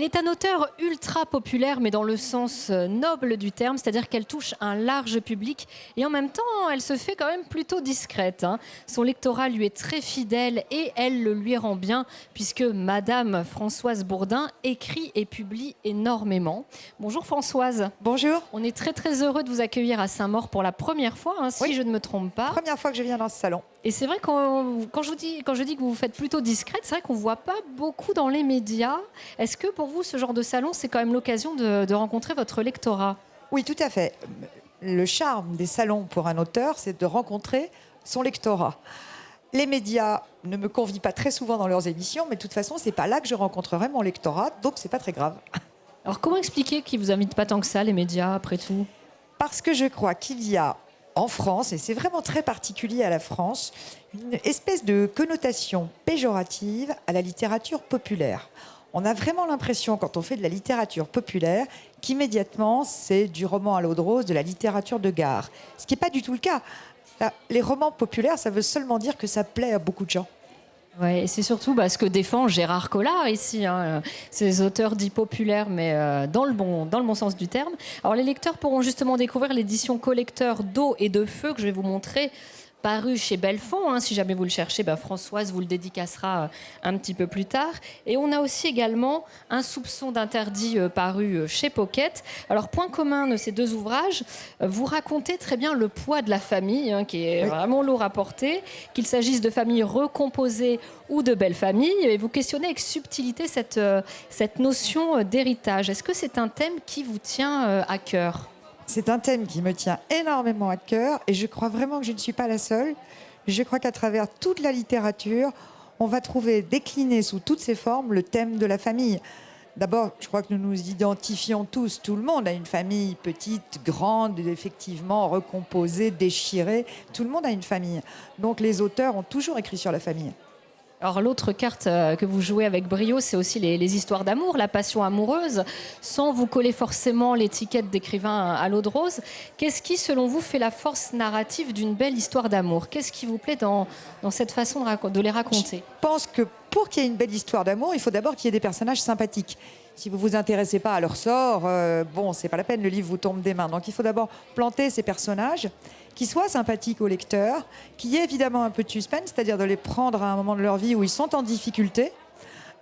Elle est un auteur ultra populaire, mais dans le sens noble du terme, c'est-à-dire qu'elle touche un large public et en même temps, elle se fait quand même plutôt discrète, hein. Son lectorat lui est très fidèle et elle le lui rend bien, puisque Madame Françoise Bourdin écrit et publie énormément. Bonjour Françoise. Bonjour. On est très très heureux de vous accueillir à Saint-Maur pour la première fois, hein, si Oui. je ne me trompe pas. Première fois que je viens dans ce salon. Et c'est vrai quand je dis que vous vous faites plutôt discrète, c'est vrai qu'on ne voit pas beaucoup dans les médias. Est-ce que pour vous, ce genre de salon, c'est quand même l'occasion de rencontrer votre lectorat ? Oui, tout à fait. Le charme des salons pour un auteur, c'est de rencontrer son lectorat. Les médias ne me convient pas très souvent dans leurs émissions, mais de toute façon, c'est pas là que je rencontrerai mon lectorat, donc c'est pas très grave. Alors comment expliquer qu'ils vous invitent pas tant que ça, les médias, après tout ? Parce que je crois qu'il y a en France, et c'est vraiment très particulier à la France, une espèce de connotation péjorative à la littérature populaire. On a vraiment l'impression, quand on fait de la littérature populaire, qu'immédiatement, c'est du roman à l'eau de rose, de la littérature de gare. Ce qui n'est pas du tout le cas. Là, les romans populaires, ça veut seulement dire que ça plaît à beaucoup de gens. Ouais, et c'est surtout ce que défend Gérard Collard ici, hein, ces auteurs dits populaires, mais dans le bon sens du terme. Alors les lecteurs pourront justement découvrir l'édition collecteur d'eau et de feu que je vais vous montrer, paru chez Belfond, hein, si jamais vous le cherchez, Françoise vous le dédicacera un petit peu plus tard. Et on a aussi également Un soupçon d'interdit paru chez Pocket. Alors point commun de ces deux ouvrages, vous racontez très bien le poids de la famille, hein, qui est vraiment lourd à porter, qu'il s'agisse de familles recomposées ou de belles familles, et vous questionnez avec subtilité cette notion d'héritage. Est-ce que c'est un thème qui vous tient à cœur ? C'est un thème qui me tient énormément à cœur et je crois vraiment que je ne suis pas la seule. Je crois qu'à travers toute la littérature, on va trouver décliné sous toutes ses formes le thème de la famille. D'abord, je crois que nous nous identifions tous, tout le monde, à une famille petite, grande, effectivement recomposée, déchirée. Tout le monde a une famille. Donc les auteurs ont toujours écrit sur la famille. Alors l'autre carte que vous jouez avec brio, c'est aussi les histoires d'amour, la passion amoureuse, sans vous coller forcément l'étiquette d'écrivain à l'eau de rose. Qu'est-ce qui, selon vous, fait la force narrative d'une belle histoire d'amour ? Qu'est-ce qui vous plaît dans cette façon de les raconter ? Je pense que pour qu'il y ait une belle histoire d'amour, il faut d'abord qu'il y ait des personnages sympathiques. Si vous ne vous intéressez pas à leur sort, c'est pas la peine, le livre vous tombe des mains. Donc il faut d'abord planter ces personnages qui soient sympathiques au lecteur, qu'il y ait évidemment un peu de suspense, c'est-à-dire de les prendre à un moment de leur vie où ils sont en difficulté,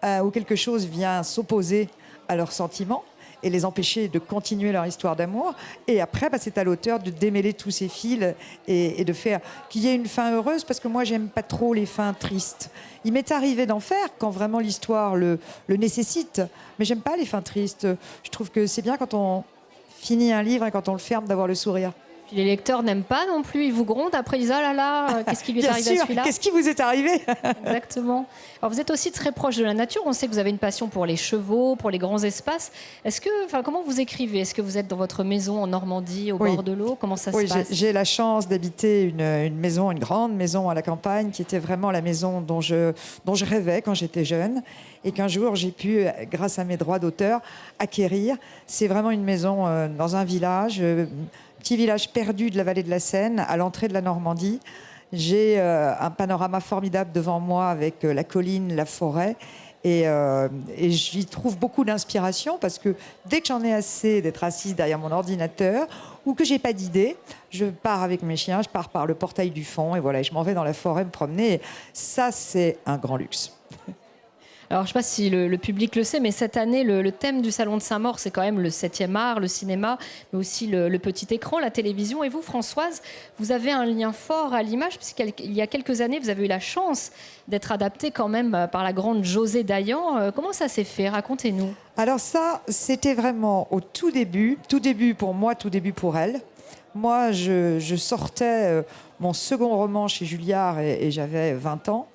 où quelque chose vient s'opposer à leurs sentiments et les empêcher de continuer leur histoire d'amour. Et après, c'est à l'auteur de démêler tous ces fils et de faire qu'il y ait une fin heureuse, parce que moi, j'aime pas trop les fins tristes. Il m'est arrivé d'en faire quand vraiment l'histoire le nécessite, mais j'aime pas les fins tristes. Je trouve que c'est bien quand on finit un livre et quand on le ferme d'avoir le sourire. Puis les lecteurs n'aiment pas non plus, ils vous grondent, après ils disent « Ah là là, qu'est-ce qui lui est arrivé à celui-là ?» Qu'est-ce qui vous est arrivé ? Exactement. Alors vous êtes aussi très proche de la nature, on sait que vous avez une passion pour les chevaux, pour les grands espaces. Comment vous écrivez ? Est-ce que vous êtes dans votre maison en Normandie, au bord de l'eau ? Comment ça se passe ? J'ai la chance d'habiter une maison, une grande maison à la campagne, qui était vraiment la maison dont je rêvais quand j'étais jeune, et qu'un jour j'ai pu, grâce à mes droits d'auteur, acquérir. C'est vraiment une maison dans un village, petit village perdu de la vallée de la Seine, à l'entrée de la Normandie. J'ai un panorama formidable devant moi avec la colline, la forêt. Et j'y trouve beaucoup d'inspiration, parce que dès que j'en ai assez d'être assise derrière mon ordinateur ou que j'ai pas d'idée, je pars avec mes chiens, je pars par le portail du fond et voilà, je m'en vais dans la forêt me promener. Et ça, c'est un grand luxe. Alors, je ne sais pas si le public le sait, mais cette année, le thème du Salon de Saint-Maur, c'est quand même le 7e art, le cinéma, mais aussi le petit écran, la télévision. Et vous, Françoise, vous avez un lien fort à l'image, puisqu'il y a quelques années, vous avez eu la chance d'être adaptée quand même par la grande José Dayan. Comment ça s'est fait ? Racontez-nous. Alors ça, c'était vraiment au tout début pour moi, tout début pour elle. Moi, je sortais mon second roman chez Julliard et j'avais 20 ans.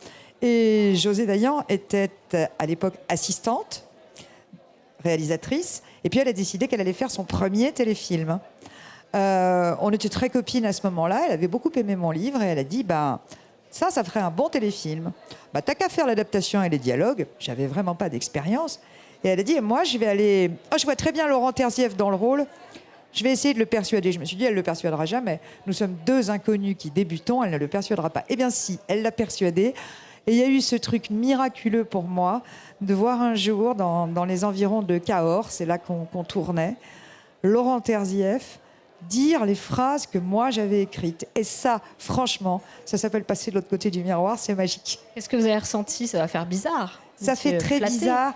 Et José Dayan était à l'époque assistante, réalisatrice, et puis elle a décidé qu'elle allait faire son premier téléfilm. On était très copines à ce moment-là, elle avait beaucoup aimé mon livre, et elle a dit, ça ferait un bon téléfilm. T'as qu'à faire l'adaptation et les dialogues, j'avais vraiment pas d'expérience. Et elle a dit, moi je vais aller... je vois très bien Laurent Terzieff dans le rôle, je vais essayer de le persuader. Je me suis dit, elle ne le persuadera jamais. Nous sommes deux inconnus qui débutons, elle ne le persuadera pas. Eh bien si, elle l'a persuadé. Et il y a eu ce truc miraculeux pour moi de voir un jour dans les environs de Cahors, c'est là qu'on tournait, Laurent Terzieff dire les phrases que moi j'avais écrites. Et ça, franchement, ça s'appelle passer de l'autre côté du miroir, c'est magique. Qu'est-ce que vous avez ressenti? Ça va faire bizarre. Ça fait très flatté. bizarre.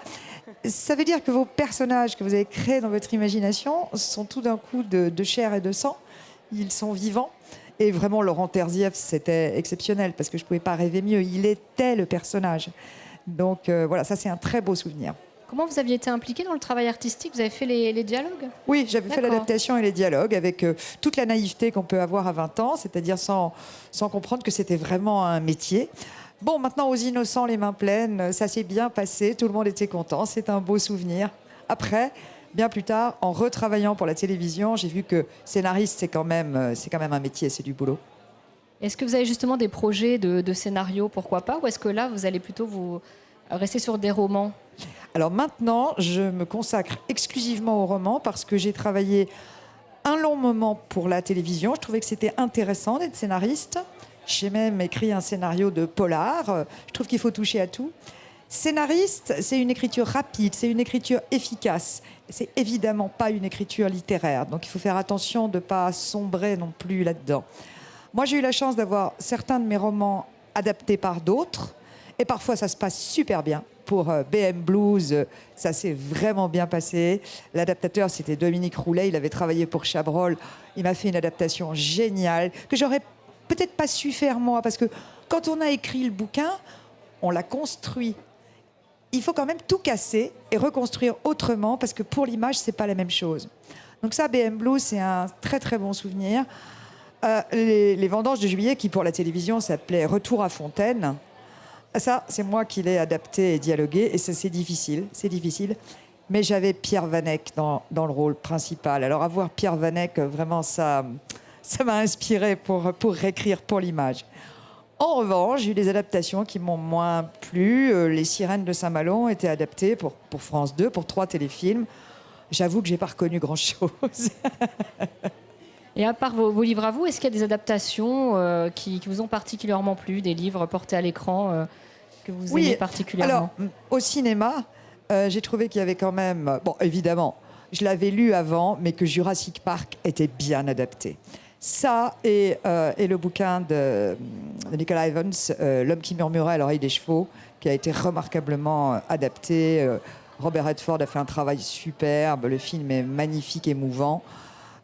Ça veut dire que vos personnages que vous avez créés dans votre imagination sont tout d'un coup de chair et de sang. Ils sont vivants. Et vraiment, Laurent Terzieff, c'était exceptionnel parce que je ne pouvais pas rêver mieux. Il était le personnage. Donc voilà, ça c'est un très beau souvenir. Comment vous aviez été impliqué dans le travail artistique? Vous avez fait les dialogues? Oui, j'avais fait D'accord. l'adaptation et les dialogues avec toute la naïveté qu'on peut avoir à 20 ans, c'est-à-dire sans comprendre que c'était vraiment un métier. Bon, maintenant, aux innocents, les mains pleines, ça s'est bien passé, tout le monde était content, c'est un beau souvenir. Après, bien plus tard, en retravaillant pour la télévision, j'ai vu que scénariste, c'est quand même un métier, c'est du boulot. Est-ce que vous avez justement des projets de scénario, pourquoi pas? Ou est-ce que là, vous allez plutôt vous rester sur des romans? Alors maintenant, je me consacre exclusivement au roman parce que j'ai travaillé un long moment pour la télévision. Je trouvais que c'était intéressant d'être scénariste. J'ai même écrit un scénario de polar. Je trouve qu'il faut toucher à tout. Scénariste, c'est une écriture rapide, c'est une écriture efficace. C'est évidemment pas une écriture littéraire. Donc il faut faire attention de ne pas sombrer non plus là-dedans. Moi, j'ai eu la chance d'avoir certains de mes romans adaptés par d'autres. Et parfois, ça se passe super bien. Pour BM Blues, ça s'est vraiment bien passé. L'adaptateur, c'était Dominique Roulet. Il avait travaillé pour Chabrol. Il m'a fait une adaptation géniale que j'aurais peut-être pas su faire moi. Parce que quand on a écrit le bouquin, on l'a construit. Il faut quand même tout casser et reconstruire autrement parce que pour l'image, c'est pas la même chose. Donc ça, BM Blues, c'est un très très bon souvenir. Les Vendanges de juillet, qui pour la télévision s'appelait Retour à Fontaine. Ça, c'est moi qui l'ai adapté et dialogué, et ça, c'est difficile. Mais j'avais Pierre Vanek dans le rôle principal. Alors, avoir Pierre Vanek, vraiment, ça m'a inspiré pour réécrire pour l'image. En revanche, j'ai eu des adaptations qui m'ont moins plu. Les Sirènes de Saint-Malo étaient adaptées pour France 2, pour 3 téléfilms. J'avoue que je n'ai pas reconnu grand-chose. Et à part vos livres à vous, est-ce qu'il y a des adaptations qui vous ont particulièrement plu, des livres portés à l'écran que vous aimez particulièrement? Alors, au cinéma, j'ai trouvé qu'il y avait quand même... Bon, évidemment, je l'avais lu avant, mais que Jurassic Park était bien adapté. Ça et le bouquin de Nicolas Evans, L'homme qui murmurait à l'oreille des chevaux, qui a été remarquablement adapté. Robert Redford a fait un travail superbe, le film est magnifique, émouvant.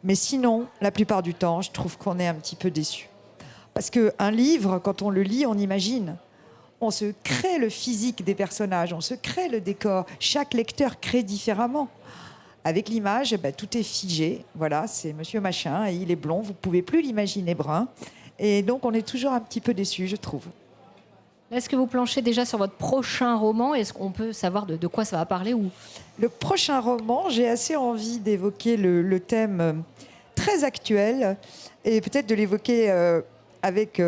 Mais sinon, la plupart du temps, je trouve qu'on est un petit peu déçu. Parce qu'un livre, quand on le lit, on imagine. On se crée le physique des personnages, on se crée le décor. Chaque lecteur crée différemment. Avec l'image, tout est figé. Voilà, c'est Monsieur Machin, et il est blond, vous ne pouvez plus l'imaginer brun. Et donc, on est toujours un petit peu déçu, je trouve. Est-ce que vous planchez déjà sur votre prochain roman? Est-ce qu'on peut savoir de quoi ça va parler ou... Le prochain roman, j'ai assez envie d'évoquer le thème très actuel et peut-être de l'évoquer avec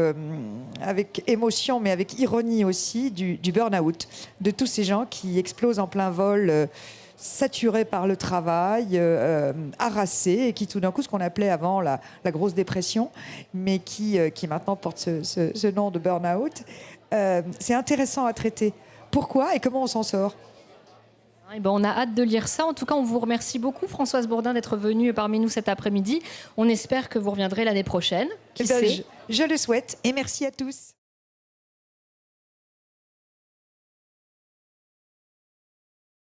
émotion, mais avec ironie aussi, du burn-out, de tous ces gens qui explosent en plein vol, saturés par le travail, harassés, et qui tout d'un coup, ce qu'on appelait avant la grosse dépression, mais qui maintenant porte ce nom de burn-out. C'est intéressant à traiter. Pourquoi et comment on s'en sort? Eh ben, on a hâte de lire ça. En tout cas, on vous remercie beaucoup, Françoise Bourdin, d'être venue parmi nous cet après-midi. On espère que vous reviendrez l'année prochaine. Qui sait? Je le souhaite et merci à tous.